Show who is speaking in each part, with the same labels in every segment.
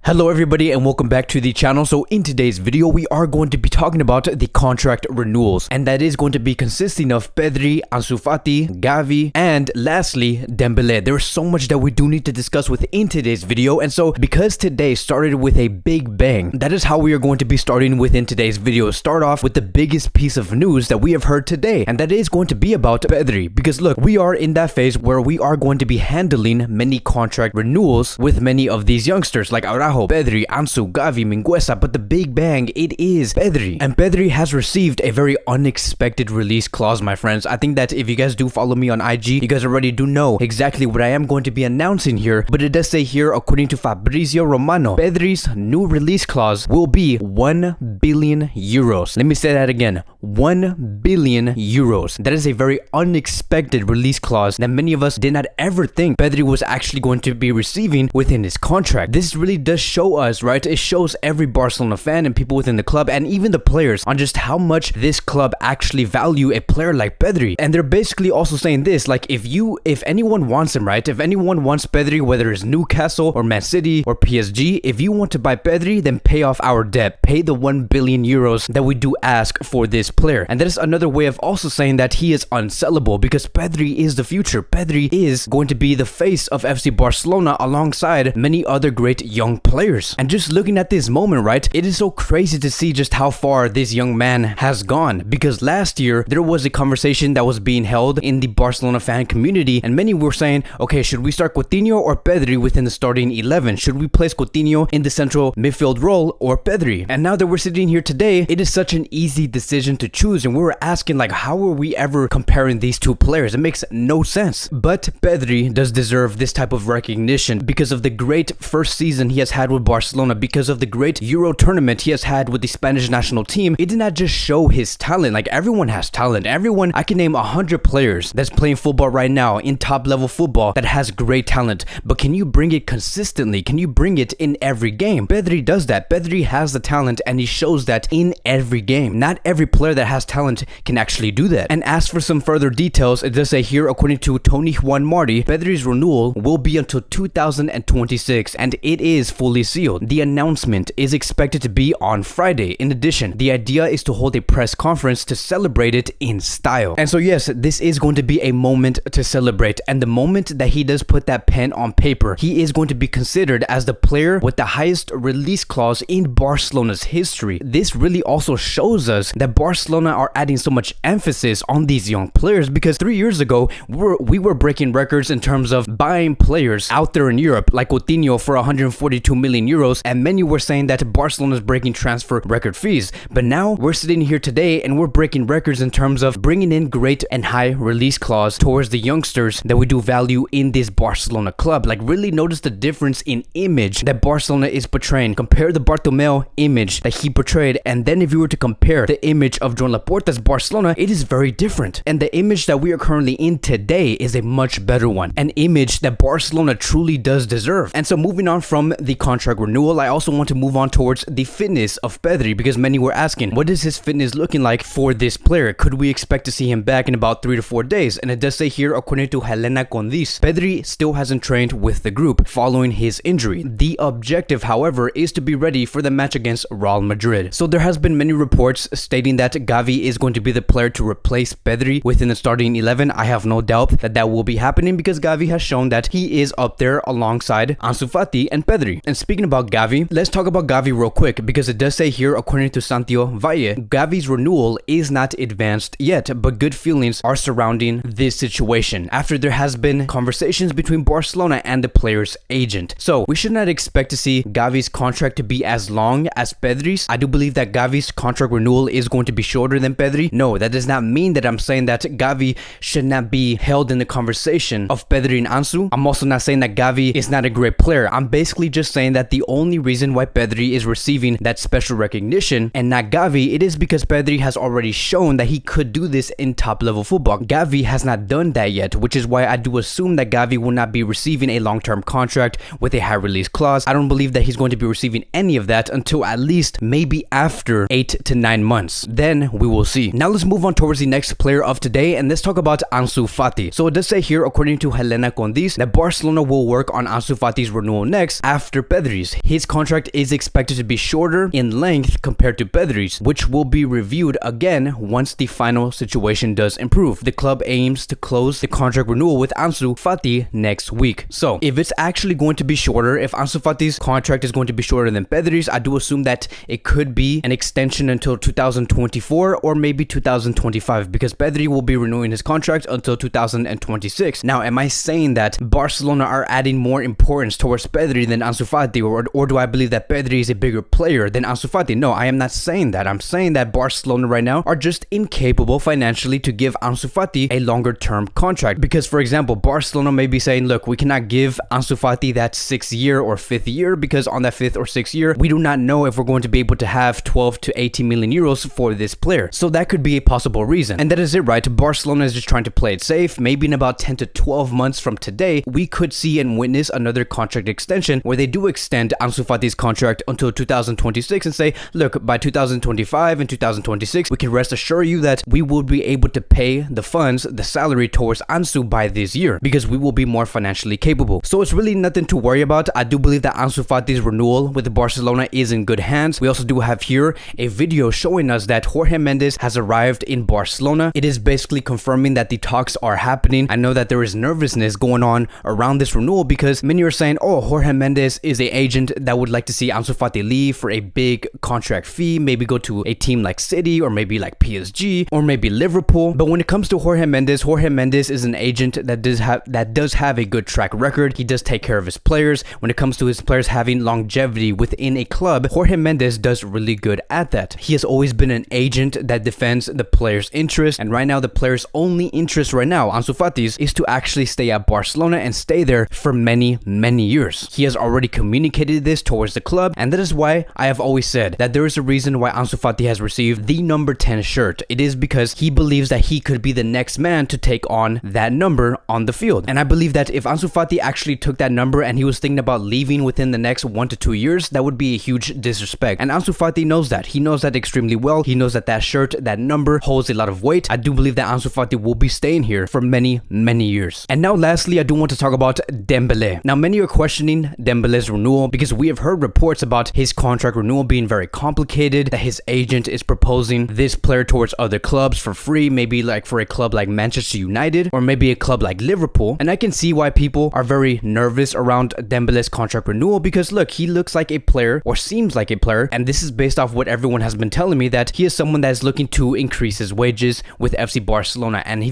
Speaker 1: Hello everybody and welcome back to the channel. So in today's video we are going to be talking about the contract renewals, and that is going to be consisting of Pedri, Ansu Fati, Gavi, and lastly Dembele. There's so much that we do need to discuss within today's video, and so because today started with a big bang, that is how we are going to be starting within today's video. Start off with the biggest piece of news that we have heard today, and that is going to be about Pedri, because look, we are in that phase where we are going to be handling many contract renewals with many of these youngsters like Araujo, Pedri, Ansu, Gavi, Mingueza, but the big bang, it is Pedri. And Pedri has received a very unexpected release clause, my friends. I think that if you guys do follow me on IG, you guys already do know exactly what I am going to be announcing here, but it does say here, according to Fabrizio Romano, Pedri's new release clause will be 1 billion euros. Let me say that again, 1 billion euros. That is a very unexpected release clause that many of us did not ever think Pedri was actually going to be receiving within his contract. This really does show us, right? It shows every Barcelona fan and people within the club and even the players on just how much this club actually value a player like Pedri. And they're basically also saying this, like if anyone wants him, right? If anyone wants Pedri, whether it's Newcastle or Man City or PSG, if you want to buy Pedri, then pay off our debt. Pay the 1 billion euros that we do ask for this player. And that is another way of also saying that he is unsellable, because Pedri is the future. Pedri is going to be the face of FC Barcelona alongside many other great young players. And just looking at this moment, right, it is so crazy to see just how far this young man has gone, because last year there was a conversation that was being held in the Barcelona fan community, and many were saying, okay, should we start Coutinho or Pedri within the starting 11? Should we place Coutinho in the central midfield role or Pedri? And now that we're sitting here today, it is such an easy decision to choose, and we were asking, like, how are we ever comparing these two players? It makes no sense. But Pedri does deserve this type of recognition because of the great first season he has had with Barcelona, because of the great Euro tournament he has had with the Spanish national team. It did not just show his talent. Like, everyone has talent. Everyone, I can name 100 players that's playing football right now in top level football that has great talent, but can you bring it consistently? Can you bring it in every game? Pedri does that. Pedri has the talent and he shows that in every game. Not every player that has talent can actually do that. And as for some further details, it does say here, according to Tony Juan Marti, Pedri's renewal will be until 2026 and it is fully sealed. The announcement is expected to be on Friday. In addition, the idea is to hold a press conference to celebrate it in style. And so yes, this is going to be a moment to celebrate, and the moment that he does put that pen on paper, he is going to be considered as the player with the highest release clause in Barcelona's history. This really also shows us that Barcelona are adding so much emphasis on these young players, because 3 years ago we were breaking records in terms of buying players out there in Europe, like Coutinho for 142 million euros, and many were saying that Barcelona is breaking transfer record fees. But now we're sitting here today and we're breaking records in terms of bringing in great and high release clause towards the youngsters that we do value in this Barcelona club. Like, really notice the difference in image that Barcelona is portraying. Compare the Bartomeu image that he portrayed, and then if you were to compare the image of Joan Laporta's Barcelona, it is very different. And the image that we are currently in today is a much better one, an image that Barcelona truly does deserve. And so moving on from the contract renewal, I also want to move on towards the fitness of Pedri, because many were asking, what is his fitness looking like for this player? Could we expect to see him back in about 3 to 4 days? And it does say here, according to Helena Condis, Pedri still hasn't trained with the group following his injury. The objective, however, is to be ready for the match against Real Madrid. So there has been many reports stating that Gavi is going to be the player to replace Pedri within the starting 11. I have no doubt that that will be happening, because Gavi has shown that he is up there alongside Ansu Fati and Pedri. And speaking about Gavi, let's talk about Gavi real quick, because it does say here, according to Santiago Valle, Gavi's renewal is not advanced yet, but good feelings are surrounding this situation after there has been conversations between Barcelona and the player's agent. So we should not expect to see Gavi's contract to be as long as Pedri's. I do believe that Gavi's contract renewal is going to be shorter than Pedri. No, that does not mean that I'm saying that Gavi should not be held in the conversation of Pedri and Ansu. I'm also not saying that Gavi is not a great player. I'm basically just saying that the only reason why Pedri is receiving that special recognition and not Gavi, it is because Pedri has already shown that he could do this in top level football. Gavi has not done that yet, which is why I do assume that Gavi will not be receiving a long-term contract with a high release clause. I don't believe that he's going to be receiving any of that until at least maybe after 8 to 9 months. Then we will see. Now let's move on towards the next player of today, and let's talk about Ansu Fati. So it does say here, according to Helena Condis, that Barcelona will work on Ansu Fati's renewal next after Pedri PEDRI'S. His contract is expected to be shorter in length compared to PEDRI'S, which will be reviewed again once the final situation does improve. The club aims to close the contract renewal with Ansu Fati next week. So if it's actually going to be shorter, if Ansu Fati's contract is going to be shorter than PEDRI'S, I do assume that it could be an extension until 2024 or maybe 2025, because PEDRI will be renewing his contract until 2026. Now, am I saying that Barcelona are adding more importance towards PEDRI than Ansu Fati, or do I believe that PEDRI is a bigger player than Ansu Fati? No, I am not saying that. I'm saying that Barcelona right now are just incapable financially to give Ansu Fati a longer term contract, because for example, Barcelona may be saying, look, we cannot give Ansu Fati that 6th year or 5th year, because on that 5th or 6th year, we do not know if we're going to be able to have 12 to 18 million euros for this player. So that could be a possible reason. And that is it, right? Barcelona is just trying to play it safe. Maybe in about 10 to 12 months from today, we could see and witness another contract extension where they do extend Ansu Fati's contract until 2026 and say, look, by 2025 and 2026, we can rest assure you that we will be able to pay the funds, the salary towards Ansu by this year, because we will be more financially capable. So it's really nothing to worry about. I do believe that Ansu Fati's renewal with Barcelona is in good hands. We also do have here a video showing us that Jorge Mendes has arrived in Barcelona. It is basically confirming that the talks are happening. I know that there is nervousness going on around this renewal because many are saying, oh, Jorge Mendes is an agent that would like to see Ansu Fati leave for a big contract fee, maybe go to a team like City or maybe like PSG or maybe Liverpool. But when it comes to Jorge Mendes is an agent that does have a good track record. He does take care of his players. When it comes to his players having longevity within a club, Jorge Mendes does really good at that. He has always been an agent that defends the player's interest, and right now the player's only interest right now, Ansu Fati's, is to actually stay at Barcelona and stay there for many years. He has already communicated this towards the club, and that is why I have always said that there is a reason why Ansu Fati has received the number 10 shirt. It is because he believes that he could be the next man to take on that number on the field. And I believe that if Ansu Fati actually took that number and he was thinking about leaving within the next 1 to 2 years, that would be a huge disrespect. And Ansu Fati knows that. He knows that extremely well. He knows that that shirt, that number holds a lot of weight. I do believe that Ansu Fati will be staying here for many years. And now lastly, I do want to talk about Dembele. Now many are questioning Dembele's renewal because we have heard reports about his contract renewal being very complicated, that his agent is proposing this player towards other clubs for free, maybe like for a club like Manchester United or maybe a club like Liverpool. And I can see why people are very nervous around Dembele's contract renewal because look, he looks like a player or seems like a player, and this is based off what everyone has been telling me, that he is someone that is looking to increase his wages with FC Barcelona, and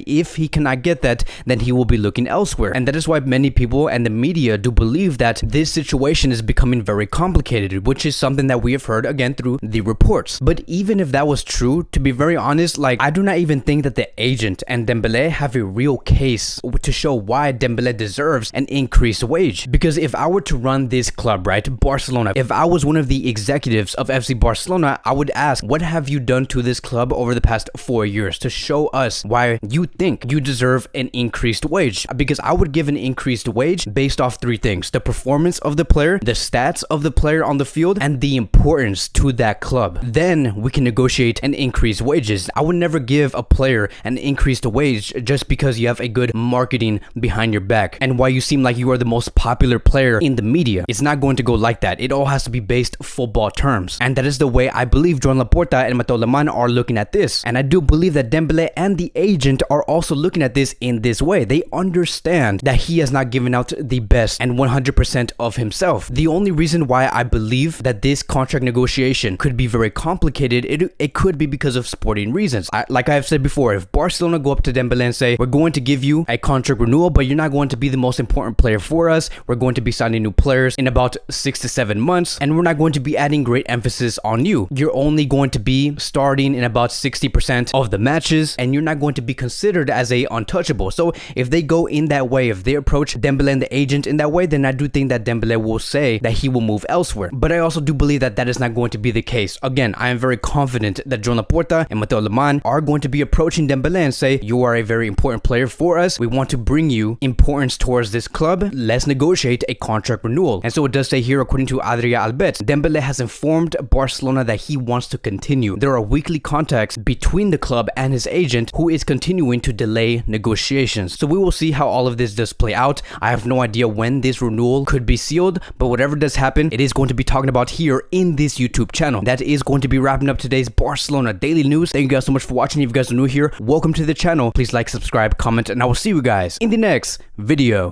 Speaker 1: if he cannot get that, then he will be looking elsewhere. And that is why many people and the media do believe that this situation is becoming very complicated, which is something that we have heard again through the reports. But even if that was true, to be very honest, like I do not even think that the agent and Dembele have a real case to show why Dembele deserves an increased wage. Because if I were to run this club, right, Barcelona, if I was one of the executives of FC Barcelona, I would ask, what have you done to this club over the past 4 years to show us why you think you deserve an increased wage? Because I would give an increased wage based off 3 things: the performance of the player, the stats of the player on the field, and the importance to that club. Then we can negotiate an increased wages. I would never give a player an increased wage just because you have a good marketing behind your back and why you seem like you are the most popular player in the media. It's not going to go like that. It all has to be based football terms. And that is the way I believe Joan Laporta and Mateu Lemán are looking at this. And I do believe that Dembele and the agent are also looking at this in this way. They understand that he has not given out the best and 100% of himself. The only reason why I believe that this contract negotiation could be very complicated, it could be because of sporting reasons. Like I have said before, if Barcelona go up to Dembele and say, we're going to give you a contract renewal, but you're not going to be the most important player for us. We're going to be signing new players in about 6 to 7 months, and we're not going to be adding great emphasis on you. You're only going to be starting in about 60% of the matches, and you're not going to be considered as a untouchable. So if they go in that way, if they approach Dembele and the agent in that way, then I do think that Dembele will say that he will move elsewhere. But I also do believe that that is not going to be the case. Again, I am very confident that Joan Laporta and Mateu Lemán are going to be approaching Dembele and say, you are a very important player for us. We want to bring you importance towards this club. Let's negotiate a contract renewal. And so it does say here, according to Adria Albet, Dembele has informed Barcelona that he wants to continue. There are weekly contacts between the club and his agent, who is continuing to delay negotiations. So we will see how all of this does play out. I have no idea when this renewal could be sealed, but whatever does happen, it is going to be talking about here in this YouTube channel. That is going to be wrapping up today's Barcelona daily news. Thank you guys so much for watching. If you guys are new here, welcome to the channel. Please like, subscribe, comment, and I will see you guys in the next video.